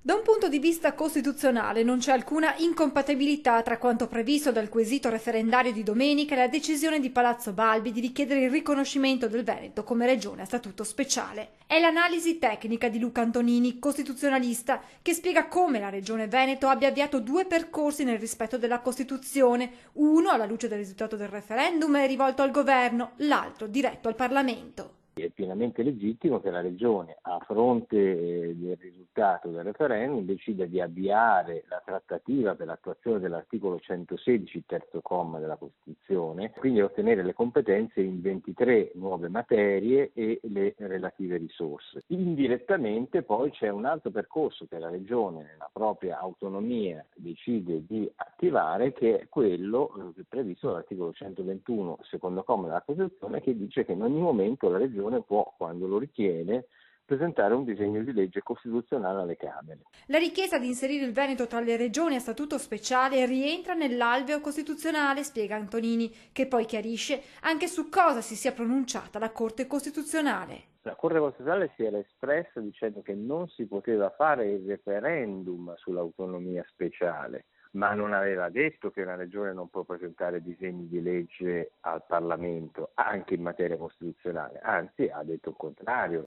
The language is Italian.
Da un punto di vista costituzionale non c'è alcuna incompatibilità tra quanto previsto dal quesito referendario di domenica e la decisione di Palazzo Balbi di richiedere il riconoscimento del Veneto come regione a statuto speciale. È l'analisi tecnica di Luca Antonini, costituzionalista, che spiega come la regione Veneto abbia avviato due percorsi nel rispetto della Costituzione, uno alla luce del risultato del referendum è rivolto al governo, l'altro diretto al Parlamento. È pienamente legittimo che la Regione, a fronte del risultato del referendum, decida di avviare la trattativa per l'attuazione dell'articolo 116, terzo comma della Costituzione, quindi ottenere le competenze in 23 nuove materie e le relative risorse. Indirettamente poi c'è un altro percorso che la Regione, nella propria autonomia, decide di attivare, che è quello previsto dall'articolo 121, secondo comma della Costituzione, che dice che in ogni momento la Regione può, quando lo ritiene, presentare un disegno di legge costituzionale alle Camere. La richiesta di inserire il Veneto tra le regioni a statuto speciale rientra nell'alveo costituzionale, spiega Antonini, che poi chiarisce anche su cosa si sia pronunciata la Corte Costituzionale. La Corte Costituzionale si era espressa dicendo che non si poteva fare il referendum sull'autonomia speciale, ma non aveva detto che una regione non può presentare disegni di legge al Parlamento anche in materia costituzionale, anzi ha detto il contrario.